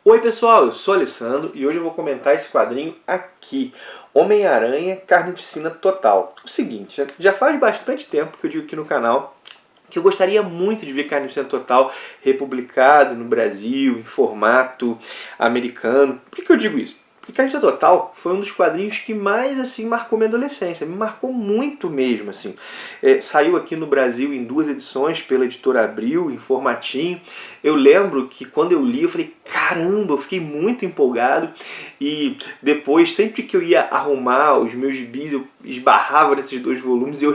Oi pessoal, eu sou o Alessandro e hoje eu vou comentar esse quadrinho aqui, Homem-Aranha Carnificina Total. O seguinte, já faz bastante tempo que eu digo aqui no canal que eu gostaria muito de ver Carnificina Total republicado no Brasil, em formato americano. Por que eu digo isso? Porque Carnificina Total foi um dos quadrinhos que mais assim marcou minha adolescência, me marcou muito mesmo. Assim. Saiu aqui no Brasil em 2 edições pela editora Abril, em formatinho. Eu lembro que quando eu li, eu falei, caramba, eu fiquei muito empolgado. E depois, sempre que eu ia arrumar os meus gibis, eu esbarrava nesses 2 volumes e eu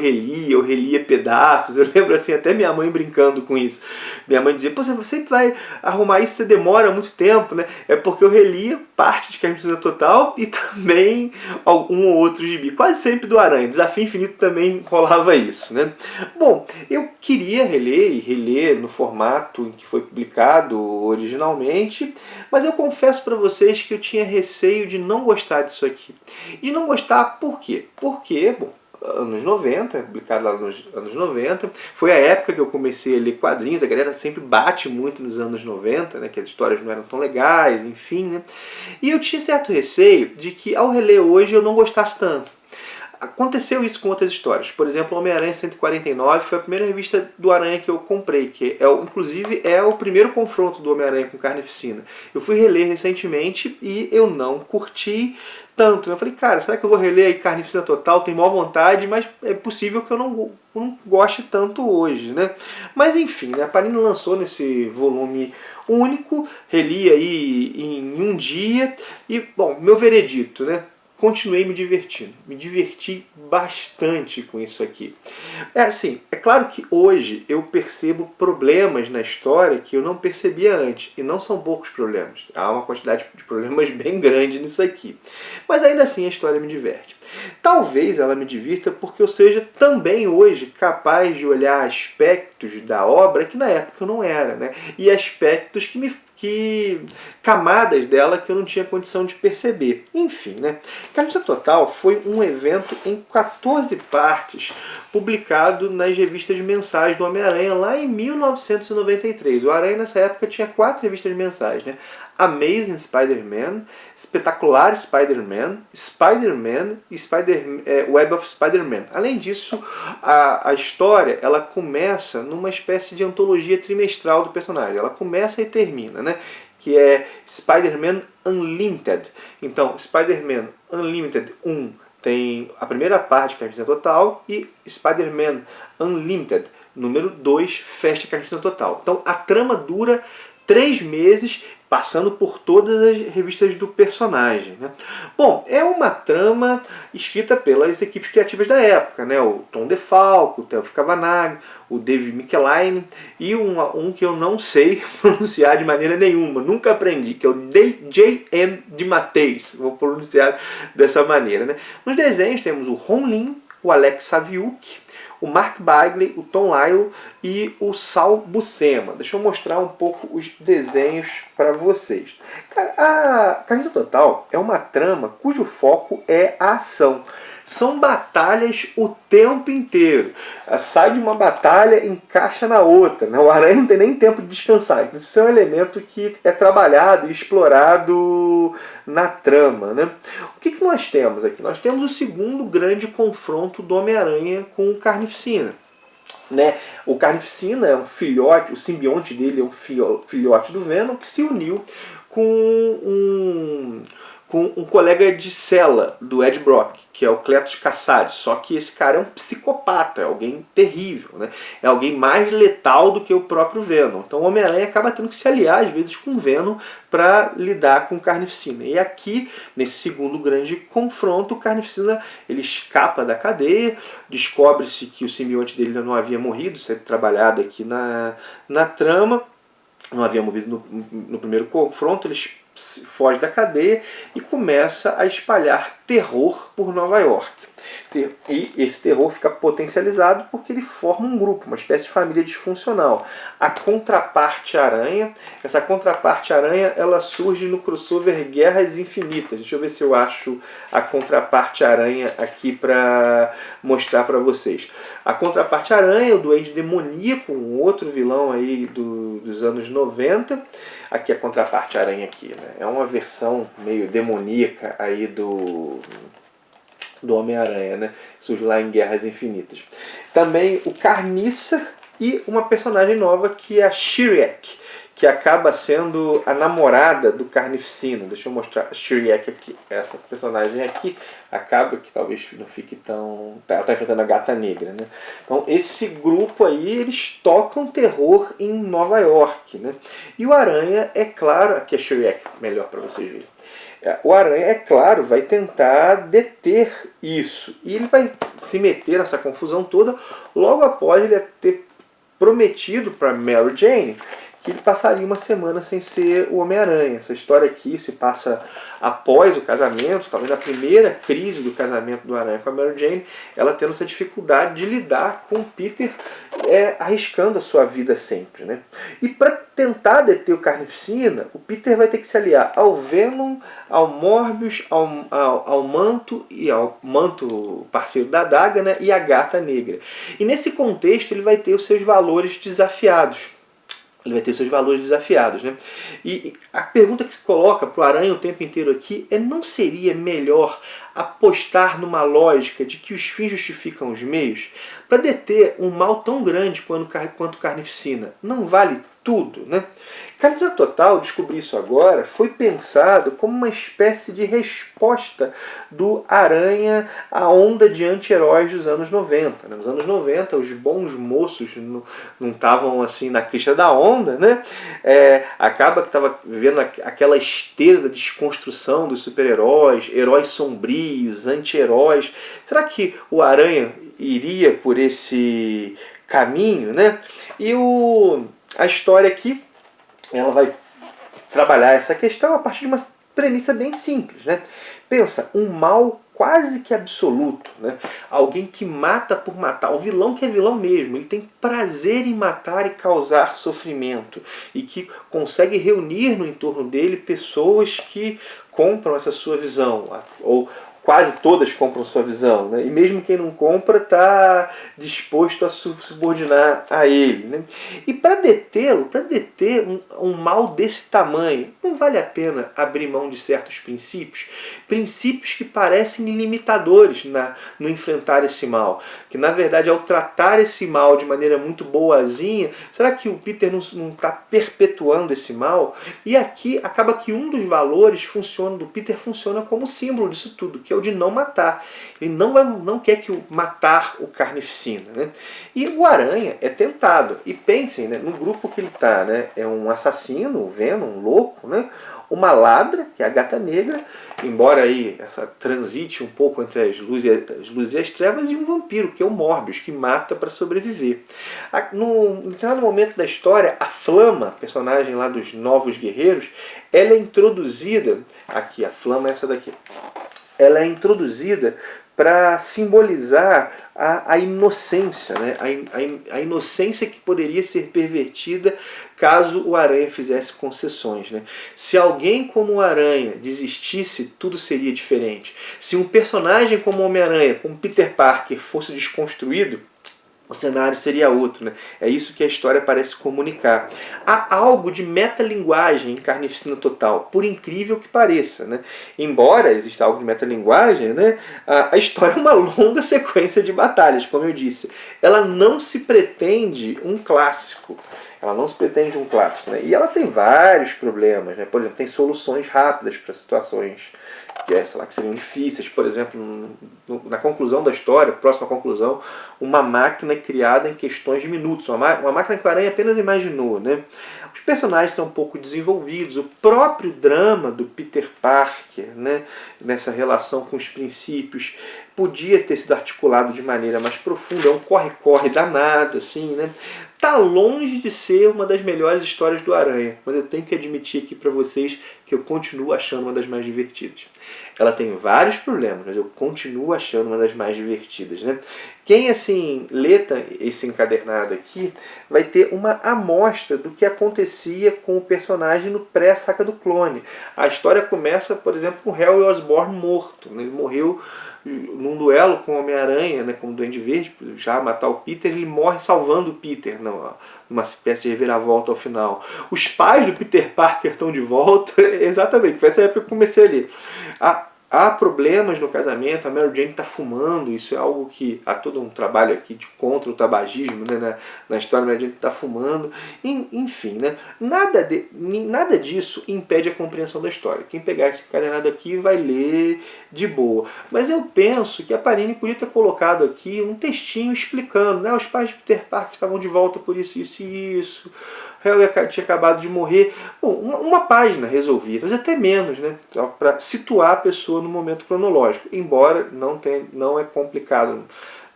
relia pedaços. Eu lembro assim, até minha mãe brincando com isso. Minha mãe dizia, pô, você sempre vai arrumar isso, você demora muito tempo, né? É porque eu relia parte de Carnificina Total e também um ou outro gibi. Quase sempre do Aranha. Desafio Infinito também rolava isso, né? Bom, eu queria reler e reler no formato em que foi publicado originalmente, mas eu confesso para vocês que eu tinha receio de não gostar disso aqui. E não gostar por quê? Porque, bom, anos 90, publicado lá nos anos 90, foi a época que eu comecei a ler quadrinhos, a galera sempre bate muito nos anos 90, né, que as histórias não eram tão legais, enfim, né, e eu tinha certo receio de que ao reler hoje eu não gostasse tanto. Aconteceu isso com outras histórias. Por exemplo, Homem-Aranha 149 foi a primeira revista do Aranha que eu comprei, que inclusive é o primeiro confronto do Homem-Aranha com Carnificina. Eu fui reler recentemente e eu não curti tanto. Eu falei, cara, será que eu vou reler aí Carnificina Total? Tenho maior vontade, mas é possível que eu não goste tanto hoje, né? Mas enfim, né? A Panini lançou nesse volume único, reli aí em um dia e, bom, meu veredito, né? Continuei me divertindo. Me diverti bastante com isso aqui. É assim, é claro que hoje eu percebo problemas na história que eu não percebia antes. E não são poucos problemas. Há uma quantidade de problemas bem grande nisso aqui. Mas ainda assim a história me diverte. Talvez ela me divirta porque eu seja também hoje capaz de olhar aspectos da obra que na época eu não era, né? E aspectos camadas dela que eu não tinha condição de perceber. Enfim, né? Carnificina Total foi um evento em 14 partes, publicado nas revistas mensais do Homem-Aranha lá em 1993. O Aranha nessa época tinha 4 revistas mensais, né? Amazing Spider-Man, Espetacular Spider-Man, Spider-Man e Web of Spider-Man. Além disso, a história ela começa numa espécie de antologia trimestral do personagem. Ela começa e termina, né? Que é Spider-Man Unlimited. Então, Spider-Man Unlimited 1 tem a primeira parte, que é a Carnificina Total, e Spider-Man Unlimited número 2 fecha a Carnificina Total. Então, a trama dura 3 meses, passando por todas as revistas do personagem, né? Bom, é uma trama escrita pelas equipes criativas da época, né? O Tom DeFalco, o Theo Cavanagh, o David Michelinie e um que eu não sei pronunciar de maneira nenhuma, nunca aprendi, que é o J.M. DeMatteis, vou pronunciar dessa maneira, né? Nos desenhos temos o Ron Lim, o Alex Saviuk, o Mark Bagley, o Tom Lyle e o Sal Buscema. Deixa eu mostrar um pouco os desenhos para vocês. Cara, a Carnificina Total é uma trama cujo foco é a ação. São batalhas o tempo inteiro. Sai de uma batalha, encaixa na outra. O Aranha não tem nem tempo de descansar. Isso é um elemento que é trabalhado e explorado na trama, né? O que nós temos aqui? Nós temos o segundo grande confronto do Homem-Aranha com o Carnificina. Né? O Carnificina é um filhote, o simbionte dele é um filhote do Venom que se uniu com um colega de cela do Ed Brock, que é o Cletus Kasady. Só que esse cara é um psicopata, é alguém terrível, né? É alguém mais letal do que o próprio Venom. Então o Homem-Aranha acaba tendo que se aliar às vezes com o Venom para lidar com o Carnificina. E aqui, nesse segundo grande confronto, o Carnificina ele escapa da cadeia, descobre-se que o simbionte dele não havia morrido, isso é trabalhado aqui na trama, não havia morrido no primeiro confronto, ele foge da cadeia e começa a espalhar terror por Nova York. E esse terror fica potencializado porque ele forma um grupo, uma espécie de família disfuncional. A contraparte aranha, essa contraparte aranha, ela surge no crossover Guerras Infinitas. Deixa eu ver se eu acho a contraparte aranha aqui para mostrar para vocês. A contraparte aranha, o Duende Demoníaco, um outro vilão aí dos anos 90. Aqui a contraparte aranha aqui, né? É uma versão meio demoníaca aí do Homem-Aranha, né? Surge lá em Guerras Infinitas. Também o Carniça e uma personagem nova que é a Shiriek, que acaba sendo a namorada do Carnificina. Deixa eu mostrar a Shiriek aqui. Essa personagem aqui acaba que talvez não fique tão... Ela está enfrentando a Gata Negra, né? Então esse grupo aí, eles tocam terror em Nova York, né? E o Aranha, é claro... Aqui é a Shiriek, melhor para vocês verem. O Aranha, é claro, vai tentar deter isso. E ele vai se meter nessa confusão toda logo após ele ter prometido para Mary Jane que ele passaria uma semana sem ser o Homem-Aranha. Essa história aqui se passa após o casamento, talvez na primeira crise do casamento do Aranha com a Mary Jane, ela tendo essa dificuldade de lidar com o Peter arriscando a sua vida sempre, né? E para tentar deter o Carnificina, o Peter vai ter que se aliar ao Venom, ao Morbius, ao Manto, e ao Manto parceiro da Adaga, né? E a Gata Negra. E nesse contexto ele vai ter os seus valores desafiados. Ele vai ter seus valores desafiados, né? E a pergunta que se coloca para o Aranha o tempo inteiro aqui é: não seria melhor apostar numa lógica de que os fins justificam os meios? Para deter um mal tão grande quanto Carnificina, não vale tudo, né? Carnificina Total, descobri isso agora, foi pensado como uma espécie de resposta do Aranha à onda de anti-heróis dos anos 90. Né? Nos anos 90, os bons moços não estavam assim na crista da onda, né? Acaba que estava vivendo aquela esteira da desconstrução dos super-heróis, heróis sombrios, anti-heróis. Será que o Aranha iria por esse caminho, né? E a história aqui, ela vai trabalhar essa questão a partir de uma premissa bem simples, né? Pensa, um mal quase que absoluto, né? Alguém que mata por matar, o vilão que é vilão mesmo, ele tem prazer em matar e causar sofrimento, e que consegue reunir no entorno dele pessoas que compram essa sua visão, ou quase todas compram sua visão, né? E mesmo quem não compra está disposto a subordinar a ele, né? E para detê-lo, para deter um mal desse tamanho, não vale a pena abrir mão de certos princípios? Princípios que parecem limitadores no enfrentar esse mal. Que na verdade, ao tratar esse mal de maneira muito boazinha, será que o Peter não está perpetuando esse mal? E aqui acaba que um dos valores do Peter funciona como símbolo disso tudo, que é o de não matar. Ele não quer matar o Carnificina, né? E o Aranha é tentado. E pensem, né, no grupo que ele está, né? É um assassino, o Venom, um louco, né? Uma ladra, que é a Gata Negra, embora aí essa transite um pouco entre as luzes e as trevas, e um vampiro, que é o Morbius, que mata para sobreviver. No determinado momento da história, a Flama, personagem lá dos Novos Guerreiros, ela é introduzida, aqui, a Flama é essa daqui, ela é introduzida para simbolizar a inocência, né? A inocência que poderia ser pervertida caso o Aranha fizesse concessões, né? Se alguém como o Aranha desistisse, tudo seria diferente. Se um personagem como o Homem-Aranha, como Peter Parker, fosse desconstruído, o cenário seria outro, né? É isso que a história parece comunicar. Há algo de metalinguagem em Carnificina Total, por incrível que pareça, né? Embora exista algo de metalinguagem, né? A história é uma longa sequência de batalhas, como eu disse. Ela não se pretende um clássico. Ela não se pretende um clássico, né? E ela tem vários problemas, né? Por exemplo, tem soluções rápidas para situações que seriam difíceis. Por exemplo, na conclusão da história, próxima conclusão, uma máquina é criada em questões de minutos. Uma máquina que o Aranha apenas imaginou, né? Os personagens são um pouco desenvolvidos. O próprio drama do Peter Parker, né, nessa relação com os princípios, podia ter sido articulado de maneira mais profunda. É um corre-corre danado, assim, né? está longe de ser uma das melhores histórias do Aranha, mas eu tenho que admitir aqui para vocês que eu continuo achando uma das mais divertidas. Ela tem vários problemas, mas eu continuo achando uma das mais divertidas, né? Quem, assim, lê esse encadernado aqui vai ter uma amostra do que acontecia com o personagem no pré-Saga do Clone. A história começa, por exemplo, com o Harry Osborn morto. Ele morreu num duelo com o Homem-Aranha, né, com o Duende Verde, já matar o Peter, ele morre salvando o Peter, numa espécie de reviravolta ao final. Os pais do Peter Parker estão de volta, exatamente, foi essa época que eu comecei a ler. Há problemas no casamento, a Mary Jane está fumando, isso é algo que há todo um trabalho aqui contra o tabagismo, né, na história. A Mary Jane está fumando, enfim, né, nada disso impede a compreensão da história. Quem pegar esse encadernado aqui vai ler de boa. Mas eu penso que a Panini podia ter colocado aqui um textinho explicando, né, os pais de Peter Parker estavam de volta por isso, isso e isso. Harry tinha acabado de morrer. Bom, uma página resolvia, talvez até menos, né? Para situar a pessoa no momento cronológico. Embora não é complicado,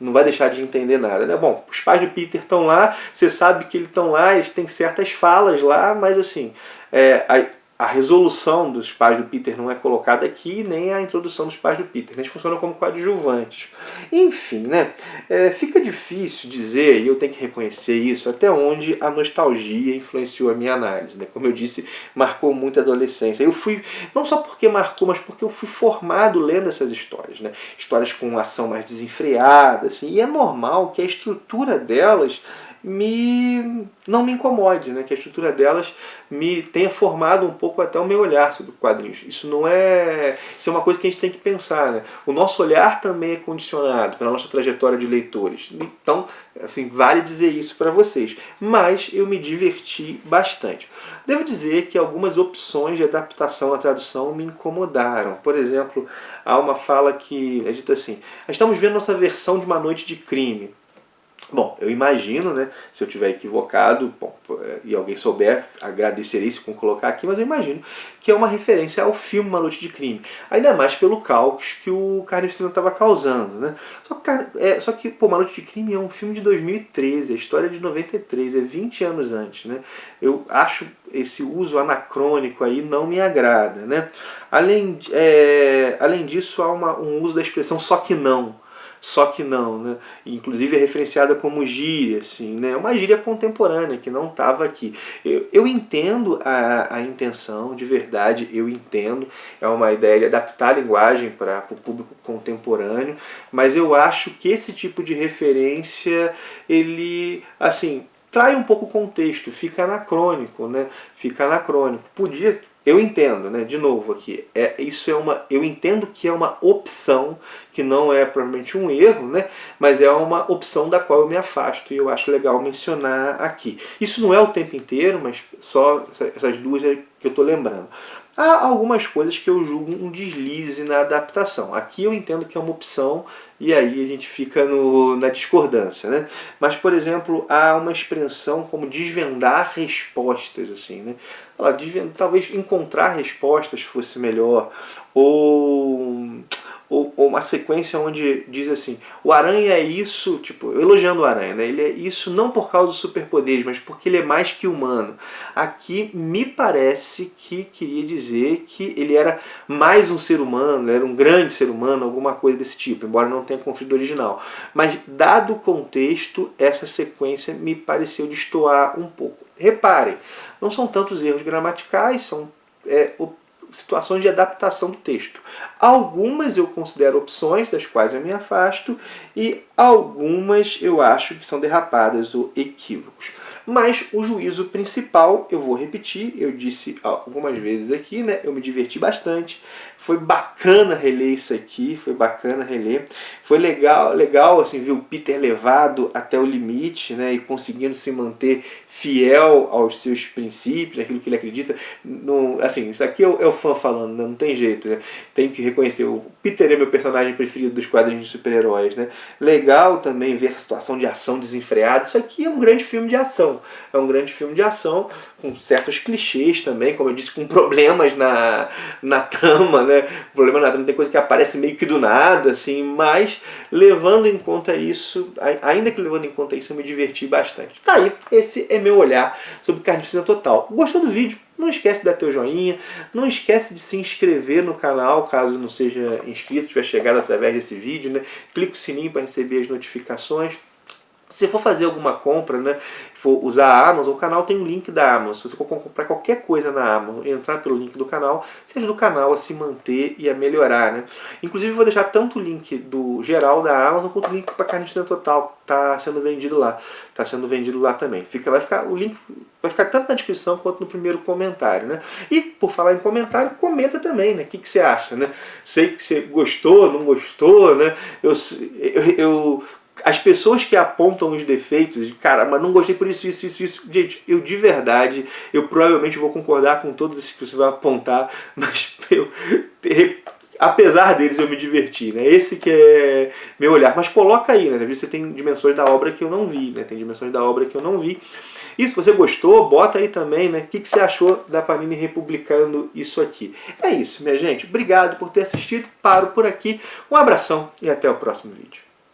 não vai deixar de entender nada, né? Bom, os pais do Peter estão lá, você sabe que eles estão lá, eles têm certas falas lá, mas assim, a resolução dos pais do Peter não é colocada aqui, nem a introdução dos pais do Peter. Eles funcionam como coadjuvantes. Enfim, né? Fica difícil dizer, e eu tenho que reconhecer isso, até onde a nostalgia influenciou a minha análise. Né? Como eu disse, marcou muito a adolescência. Eu fui, não só porque marcou, mas porque eu fui formado lendo essas histórias. Né? Histórias com ação mais desenfreada. Assim, e é normal que a estrutura delas não me incomode, né? Que a estrutura delas me tenha formado um pouco até o meu olhar sobre quadrinhos. Isso é uma coisa que a gente tem que pensar, né? O nosso olhar também é condicionado pela nossa trajetória de leitores. Então, assim, vale dizer isso para vocês. Mas eu me diverti bastante. Devo dizer que algumas opções de adaptação à tradução me incomodaram. Por exemplo, há uma fala que é dita assim: estamos vendo nossa versão de Uma Noite de Crime. Bom, eu imagino, né, se eu estiver equivocado, e alguém souber, agradecerei se colocar aqui, mas eu imagino que é uma referência ao filme Uma Noite de Crime. Ainda mais pelo caos que o Carnificina estava causando, né? Só que Uma Noite de Crime é um filme de 2013, a história é de 93, é 20 anos antes, né? Eu acho esse uso anacrônico aí não me agrada, né? Além disso, há um uso da expressão só que não, né? Inclusive é referenciada como gíria, assim, né? Uma gíria contemporânea que não estava aqui. Eu entendo a intenção, de verdade, eu entendo. É uma ideia de adaptar a linguagem para o público contemporâneo, mas eu acho que esse tipo de referência, ele, assim, trai um pouco o contexto, fica anacrônico, né? Fica anacrônico. Eu entendo, né? De novo aqui, eu entendo que é uma opção, que não é provavelmente um erro, né? Mas é uma opção da qual eu me afasto e eu acho legal mencionar aqui. Isso não é o tempo inteiro, mas só essas duas que eu estou lembrando. Há algumas coisas que eu julgo um deslize na adaptação. Aqui eu entendo que é uma opção e aí a gente fica na discordância, né? Mas, por exemplo, há uma expressão como desvendar respostas, assim, né? Talvez encontrar respostas fosse melhor, ou uma sequência onde diz assim: o Aranha é isso, tipo, elogiando o Aranha, né? Ele é isso não por causa dos superpoderes, mas porque ele é mais que humano. Aqui me parece que queria dizer que ele era mais um ser humano, ele era um grande ser humano, alguma coisa desse tipo, embora não tenha conflito original. Mas, dado o contexto, essa sequência me pareceu destoar um pouco. Reparem, não são tantos erros gramaticais, são situações de adaptação do texto. Algumas eu considero opções, das quais eu me afasto, e algumas eu acho que são derrapadas ou equívocos. Mas o juízo principal, eu vou repetir, eu disse algumas vezes aqui, né? Eu me diverti bastante, foi bacana reler isso aqui, foi bacana reler. Foi legal assim, ver o Peter levado até o limite, né? E conseguindo se manter fiel aos seus princípios, aquilo que ele acredita. Assim, isso aqui é o fã falando, né? Não tem jeito, né? Tem que reconhecer, o Peter é meu personagem preferido dos quadrinhos de super-heróis, né? Legal também ver essa situação de ação desenfreada. Isso aqui é um grande filme de ação. ação. É um grande filme de ação, com certos clichês também, como eu disse, com problemas na trama, né? Problema na trama, tem coisa que aparece meio que do nada, assim, mas levando em conta isso, ainda que levando em conta isso, eu me diverti bastante. Tá aí, esse é meu olhar sobre Carnificina Total. Gostou do vídeo? Não esquece de dar teu joinha, não esquece de se inscrever no canal, caso não seja inscrito, tiver chegado através desse vídeo, né? Clica o sininho para receber as notificações. Se for fazer alguma compra, né, for usar a Amazon, o canal tem um link da Amazon. Se você for comprar qualquer coisa na Amazon, entrar pelo link do canal, você ajuda o canal a se manter e a melhorar, né? Inclusive, eu vou deixar tanto o link do geral da Amazon quanto o link para Carnificina Total. Está sendo vendido lá. Está sendo vendido lá também. O link vai ficar tanto na descrição quanto no primeiro comentário, né? E, por falar em comentário, comenta também, né? O que você acha, né? Sei que você gostou, não gostou, né? As pessoas que apontam os defeitos, de cara, mas não gostei por isso, gente, eu de verdade, eu provavelmente vou concordar com todos esses que você vai apontar, mas apesar deles eu me diverti, né? Esse que é meu olhar. Mas coloca aí, né? Às vezes você tem dimensões da obra que eu não vi, né? Tem dimensões da obra que eu não vi. E se você gostou, bota aí também, né? O que você achou da Panini republicando isso aqui. É isso, minha gente. Obrigado por ter assistido. Paro por aqui. Um abração e até o próximo vídeo.